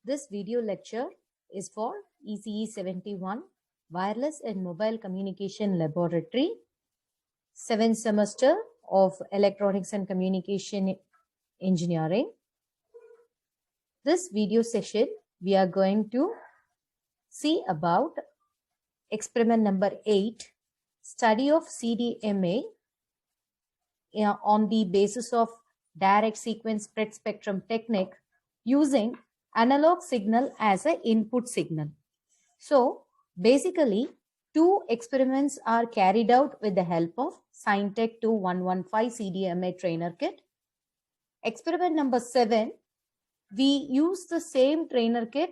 This video lecture is for ECE 71 Wireless and Mobile Communication Laboratory, 7th semester of Electronics and Communication Engineering. This video session we are going to see about experiment number 8, study of CDMA on the basis of direct sequence spread spectrum technique using analog signal as an input signal. So basically, two experiments are carried out with the help of Scientech 2115 CDMA trainer kit. Experiment number 7, we use the same trainer kit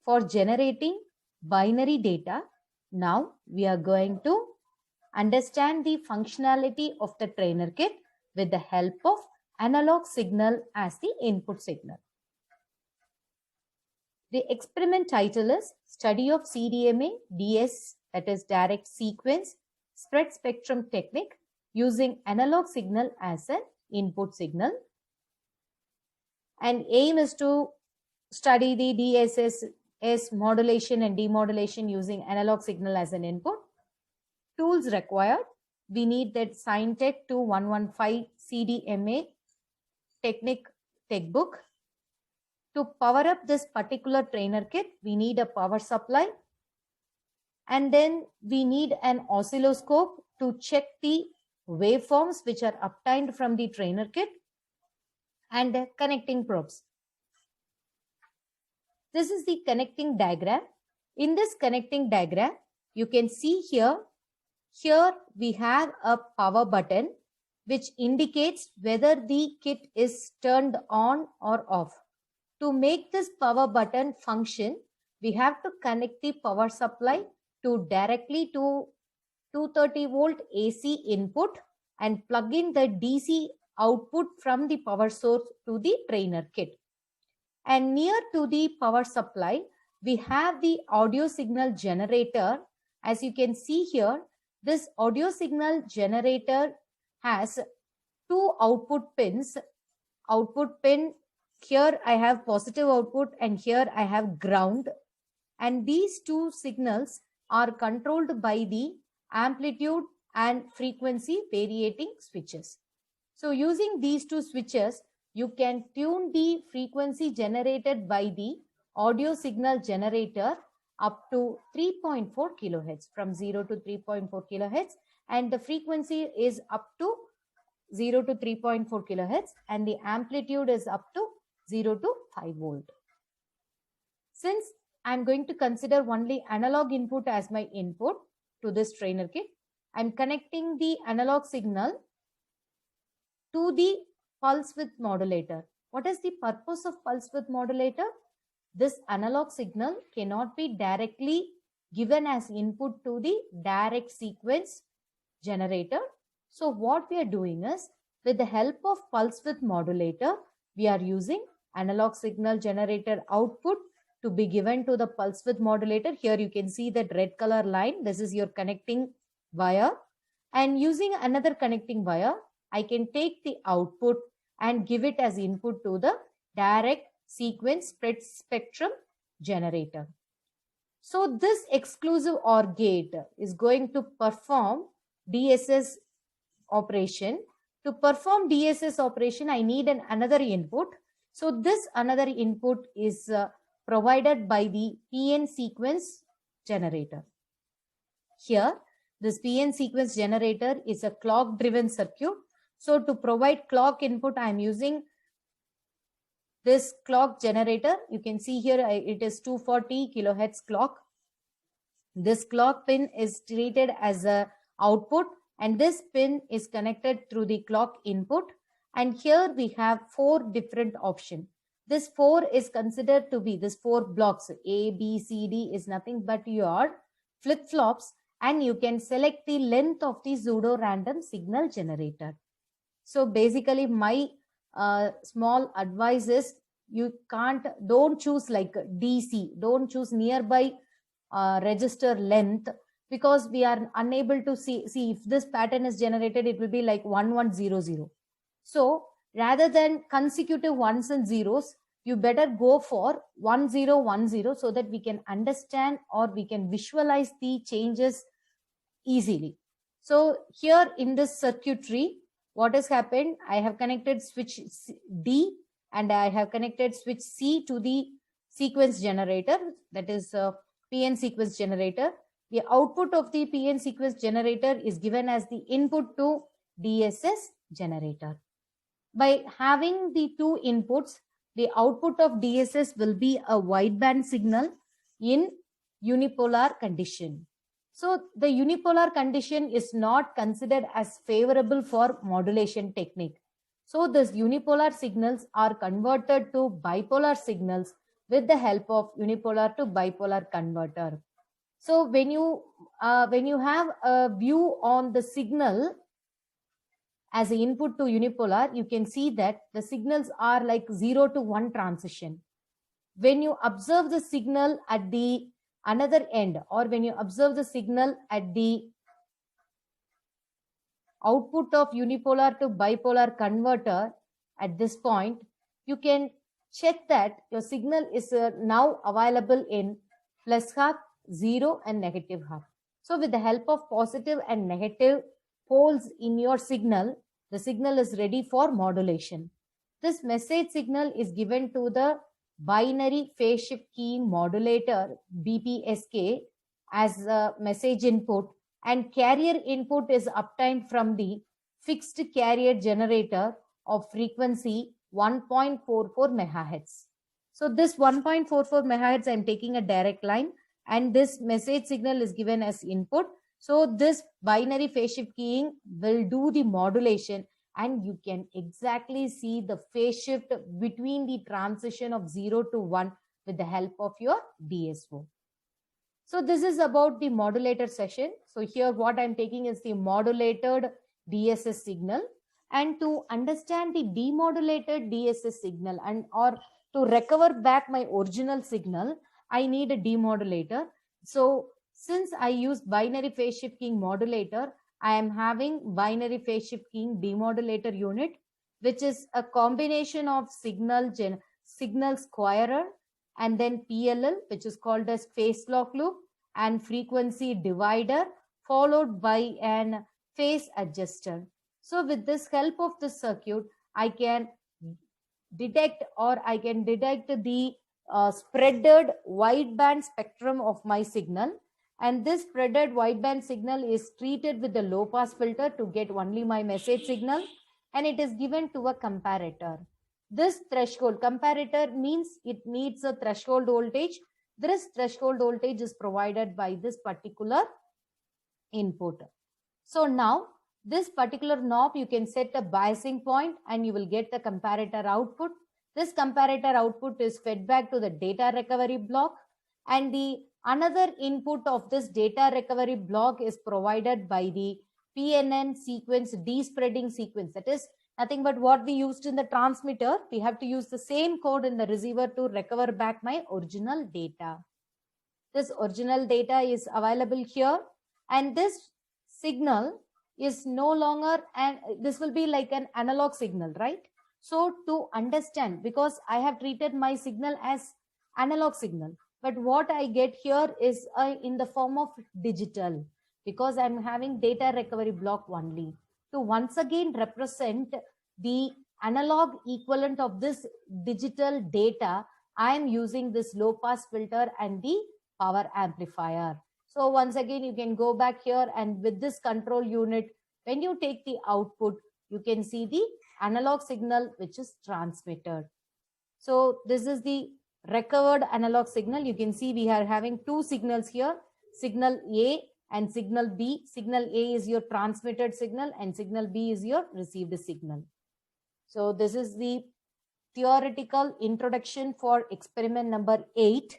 for generating binary data. Now we are going to understand the functionality of the trainer kit with the help of analog signal as the input signal. The experiment title is Study of CDMA DS, that is direct sequence spread spectrum technique using analog signal as an input signal. And aim is to study the DSS modulation and demodulation using analog signal as an input. Tools required, we need that Scientech 2115 CDMA technique textbook. To power up this particular trainer kit, we need a power supply, and then we need an oscilloscope to check the waveforms which are obtained from the trainer kit, and connecting probes. This is the connecting diagram. In this connecting diagram, you can see here we have a power button which indicates whether the kit is turned on or off. To make this power button function, we have to connect the power supply directly to 230 volt AC input and plug in the DC output from the power source to the trainer kit. And near to the power supply, we have the audio signal generator. As you can see here, this audio signal generator has two output pins. Output pin, here I have positive output and here I have ground. And these two signals are controlled by the amplitude and frequency variating switches. So using these two switches, you can tune the frequency generated by the audio signal generator up to 3.4 kilohertz, from 0 to 3.4 kilohertz, and the frequency is up to 0 to 3.4 kilohertz and the amplitude is up to 0 to 5 volt. Since I'm going to consider only analog input as my input to this trainer kit, I'm connecting the analog signal to the pulse width modulator. What is the purpose of pulse width modulator? This analog signal cannot be directly given as input to the direct sequence generator. So what we are doing is, with the help of pulse width modulator, we are using analog signal generator output to be given to the pulse width modulator. Here you can see that red color line. This is your connecting wire. And using another connecting wire, I can take the output and give it as input to the direct sequence spread spectrum generator. So this exclusive OR gate is going to perform DSS operation. To perform DSS operation, I need another input. So this another input is provided by the PN sequence generator. Here, this PN sequence generator is a clock driven circuit. So to provide clock input, I am using this clock generator. You can see here it is 240 kilohertz clock. This clock pin is treated as a output and this pin is connected through the clock input. And here we have 4 different options. This 4 is considered to be, this 4 blocks, A, B, C, D is nothing but your flip-flops, and you can select the length of the pseudo-random signal generator. So basically my small advice is, don't choose like DC, don't choose nearby register length, because we are unable to see if this pattern is generated, it will be like 1100. So rather than consecutive ones and zeros, you better go for 1010 so that we can understand or we can visualize the changes easily. So here in this circuitry, what has happened? I have connected switch D and I have connected switch C to the sequence generator, that is PN sequence generator. The output of the PN sequence generator is given as the input to DSS generator. By having the two inputs, the output of DSS will be a wideband signal in unipolar condition. So the unipolar condition is not considered as favorable for modulation technique. So these unipolar signals are converted to bipolar signals with the help of unipolar to bipolar converter. So when you have a view on the signal as an input to unipolar, you can see that the signals are like 0 to 1 transition. When you observe the signal at the another end, or when you observe the signal at the output of unipolar to bipolar converter at this point, you can check that your signal is now available in plus half, 0 and negative half. So with the help of positive and negative poles in your signal, the signal is ready for modulation. This message signal is given to the binary phase shift keying modulator BPSK as a message input, and carrier input is obtained from the fixed carrier generator of frequency 1.44 megahertz. So this 1.44 megahertz, I am taking a direct line, and this message signal is given as input. So this binary phase shift keying will do the modulation, and you can exactly see the phase shift between the transition of 0 to 1 with the help of your DSO. So this is about the modulator session. So here what I'm taking is the modulated DSS signal, and to understand the demodulated DSS signal and or to recover back my original signal, I need a demodulator. So since I use binary phase shift keying modulator, I am having binary phase shift keying demodulator unit, which is a combination of signal squarer and then PLL, which is called as phase lock loop, and frequency divider, followed by an phase adjuster. So with this help of the circuit, I can detect the spreaded wideband spectrum of my signal, and this spreaded wideband signal is treated with the low pass filter to get only my message signal, and it is given to a comparator. This threshold comparator means it needs a threshold voltage. This threshold voltage is provided by this particular input. So now this particular knob, you can set a biasing point and you will get the comparator output. This comparator output is fed back to the data recovery block, and the another input of this data recovery block is provided by the PNN sequence despreading sequence. That is nothing but what we used in the transmitter. We have to use the same code in the receiver to recover back my original data. This original data is available here, and this signal is no longer, and this will be like an analog signal, right? So to understand, because I have treated my signal as analog signal, but what I get here is in the form of digital, because I'm having data recovery block only. To once again represent the analog equivalent of this digital data, I am using this low pass filter and the power amplifier. So once again, you can go back here, and with this control unit, when you take the output, you can see the analog signal which is transmitted. So this is the recovered analog signal. You can see we are having two signals here, signal A and signal B. Signal A is your transmitted signal and signal B is your received signal. So this is the theoretical introduction for experiment number 8,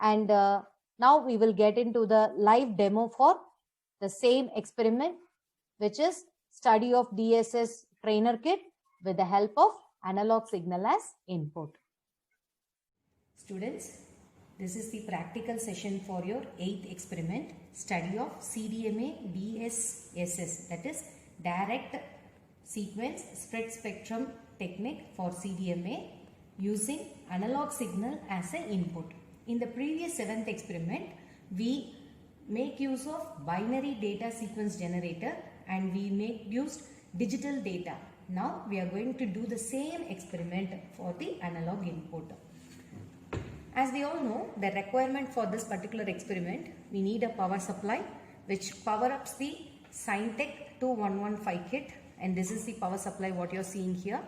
and now we will get into the live demo for the same experiment, which is study of DSS trainer kit with the help of analog signal as input. Students, this is the practical session for your 8th experiment, study of CDMA DS SS, that is direct sequence spread spectrum technique for CDMA using analog signal as an input. In the previous 7th experiment, we make use of binary data sequence generator and we make use digital data. Now we are going to do the same experiment for the analog input. As we all know, the requirement for this particular experiment, we need a power supply which power ups the Syntec 2115 kit, and this is the power supply what you are seeing here,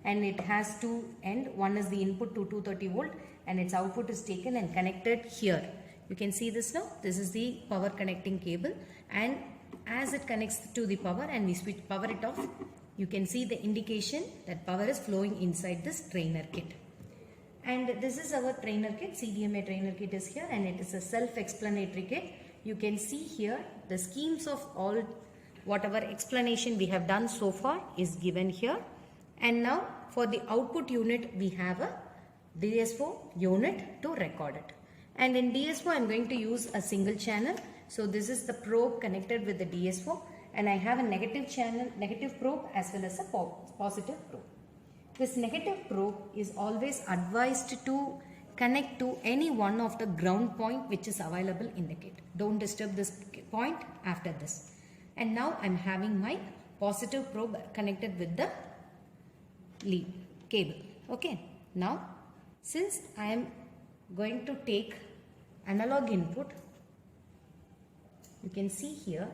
and it has two ends. One is the input to 230 volt and its output is taken and connected here. You can see this now. This is the power connecting cable, and as it connects to the power and we switch power it off, you can see the indication that power is flowing inside this trainer kit. And this is our trainer kit. CDMA trainer kit is here, and it is a self-explanatory kit. You can see here the schemes of all whatever explanation we have done so far is given here. And now for the output unit, we have a DSO unit to record it. And in DSO, I am going to use a single channel. So this is the probe connected with the DSO, and I have a negative probe as well as a positive probe. This negative probe is always advised to connect to any one of the ground point which is available in the kit. Don't disturb this point after this. And now I am having my positive probe connected with the lead cable. Okay. Now, since I am going to take analog input, you can see here,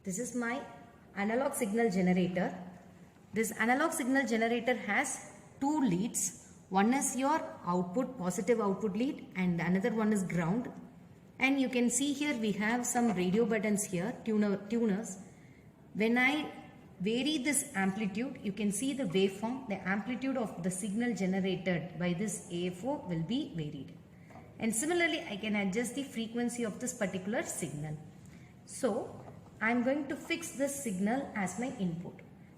this is my analog signal generator. This analog signal generator has two leads. One is your output, positive output lead, and another one is ground. And you can see here we have some radio buttons here, tuners. When I vary this amplitude, you can see the waveform. The amplitude of the signal generated by this AFO will be varied. And similarly, I can adjust the frequency of this particular signal. So, I am going to fix this signal as my input.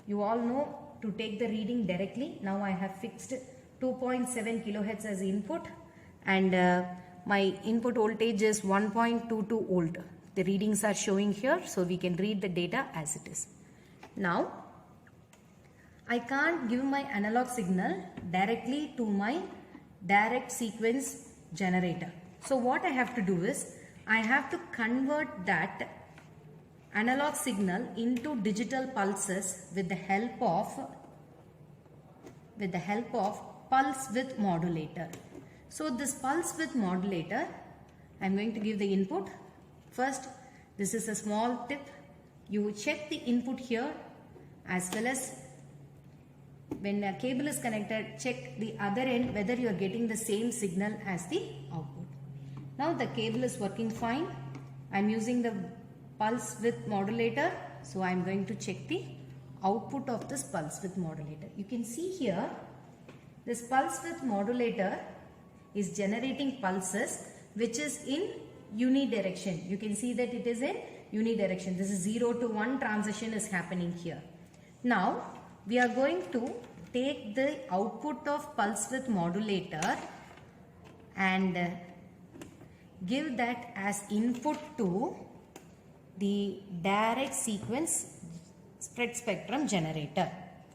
You all know to take the reading directly. Now I have fixed 2.7 kilohertz as input, and my input voltage is 1.22 volt. The readings are showing here, so we can read the data as it is. Now, I can't give my analog signal directly to my direct sequence generator. So what I have to do is, I have to convert that analog signal into digital pulses with the help of pulse width modulator. So this pulse width modulator, I am going to give the input. First, this is a small tip. You check the input here, as well as when a cable is connected, check the other end whether you are getting the same signal as the output. Now the cable is working fine. I am using the pulse width modulator, so I am going to check the output of this pulse width modulator. You can see here this pulse width modulator is generating pulses which is in unidirection. You can see that it is in unidirection. This is 0 to 1 transition is happening here. Now we are going to take the output of pulse width modulator and give that as input to the direct sequence spread spectrum generator.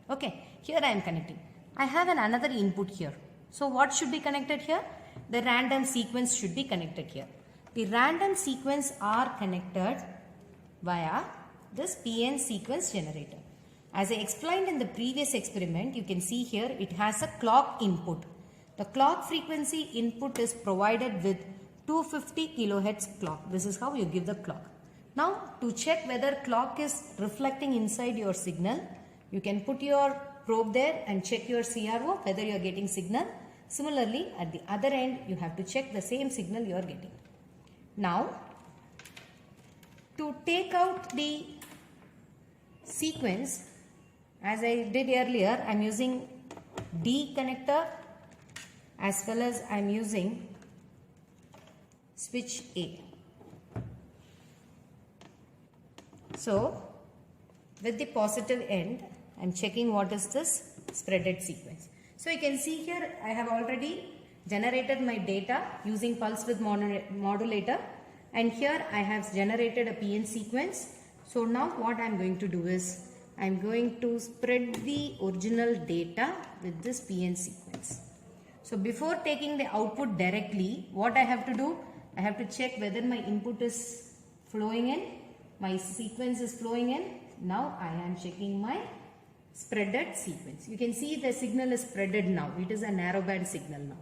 Okay, here I am connecting. I have another input here. So what should be connected here? The random sequence should be connected here. The random sequence are connected via this PN sequence generator. As I explained in the previous experiment, you can see here it has a clock input. The clock frequency input is provided with 250 kilohertz clock. This is how you give the clock. Now, to check whether clock is reflecting inside your signal, you can put your probe there and check your CRO whether you are getting signal. Similarly, at the other end, you have to check the same signal you are getting. Now, to take out the sequence, as I did earlier, I am using D connector as well as I am using switch A. So, with the positive end, I am checking what is this spreaded sequence. So, you can see here I have already generated my data using pulse width modulator, and here I have generated a PN sequence. So, now what I am going to do is I'm going to spread the original data with this PN sequence. So before taking the output directly, what I have to do? I have to check whether my input is flowing in, my sequence is flowing in. Now I am checking my spreaded sequence. You can see the signal is spreaded now. It is a narrowband signal now.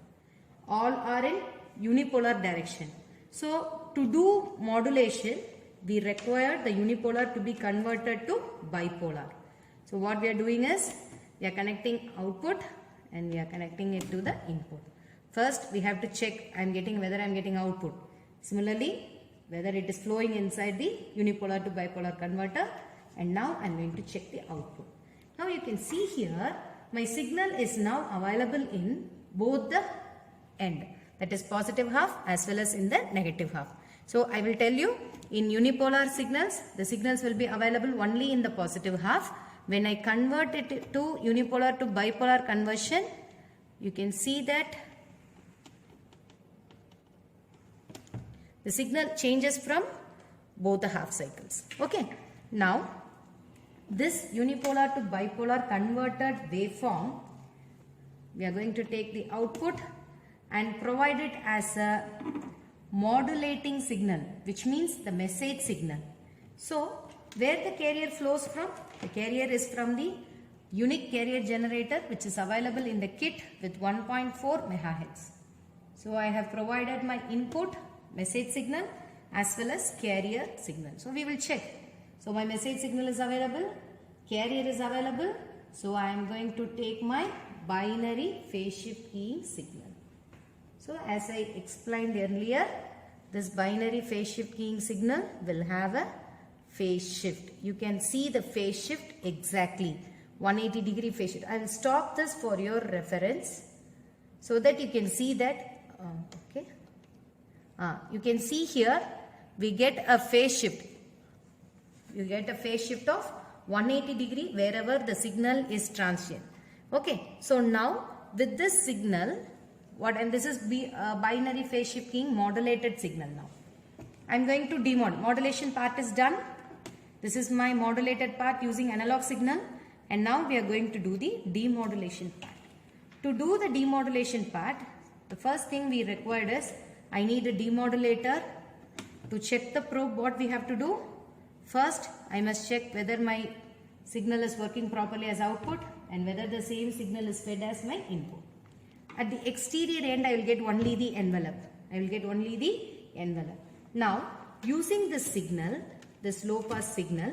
All are in unipolar direction. So to do modulation, we require the unipolar to be converted to bipolar. So what we are doing is, we are connecting output and we are connecting it to the input. First we have to check whether I am getting output. Similarly, whether it is flowing inside the unipolar to bipolar converter, and now I am going to check the output. Now you can see here my signal is now available in both the end, that is positive half as well as in the negative half. So I will tell you, in unipolar signals, the signals will be available only in the positive half. When I convert it to unipolar to bipolar conversion, you can see that the signal changes from both the half cycles. Okay. Now, this unipolar to bipolar converted waveform, we are going to take the output and provide it as a modulating signal, which means the message signal. So, where the carrier flows from? The carrier is from the unique carrier generator, which is available in the kit with 1.4 MHz. So, I have provided my input message signal as well as carrier signal. So, we will check. So, my message signal is available, carrier is available. So, I am going to take my binary phase shift keying signal. So, as I explained earlier, this binary phase shift keying signal will have a phase shift. You can see the phase shift exactly, 180 degree phase shift. I will stop this for your reference so that you can see that, okay. You can see here we get a phase shift. You get a phase shift of 180 degree wherever the signal is transient. Okay. So now with this signal, and this is binary phase shift keying modulated signal now. I am going to demodulate. Modulation part is done. This is my modulated part using analog signal, and now we are going to do the demodulation part. To do the demodulation part, the first thing we required is, I need a demodulator. To check the probe, what we have to do? First, I must check whether my signal is working properly as output and whether the same signal is fed as my input. At the exterior end, I will get only the envelope. Now, using this signal, this low pass signal,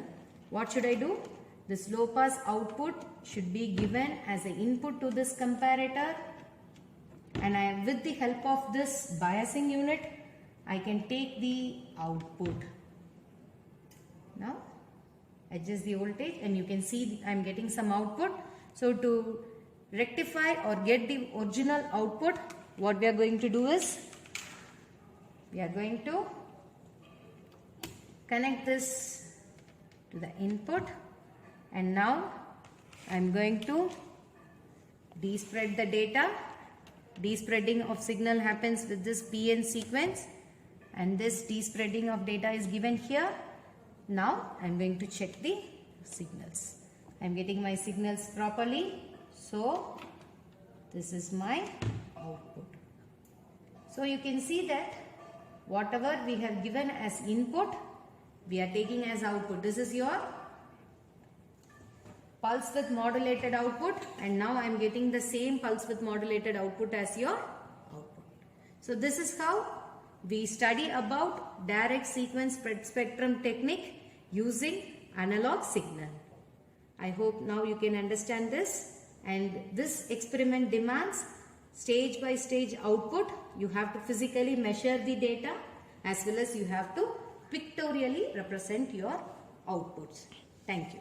what should I do? This low pass output should be given as an input to this comparator, and with the help of this biasing unit, I can take the output. Now, adjust the voltage and you can see I am getting some output. So, to rectify or get the original output, what we are going to do is, we are going to connect this to the input, and now I am going to despread the data. Despreading of signal happens with this PN sequence, and this despreading of data is given here. Now I am going to check the signals. I am getting my signals properly. So this is my output. So you can see that whatever we have given as input, we are taking as output. This is your pulse width modulated output, and now I am getting the same pulse width modulated output as your output. So this is how we study about direct sequence spread spectrum technique using analog signal. I hope now you can understand this, and this experiment demands stage by stage output. You have to physically measure the data as well as you have to pictorially represent your outputs. Thank you.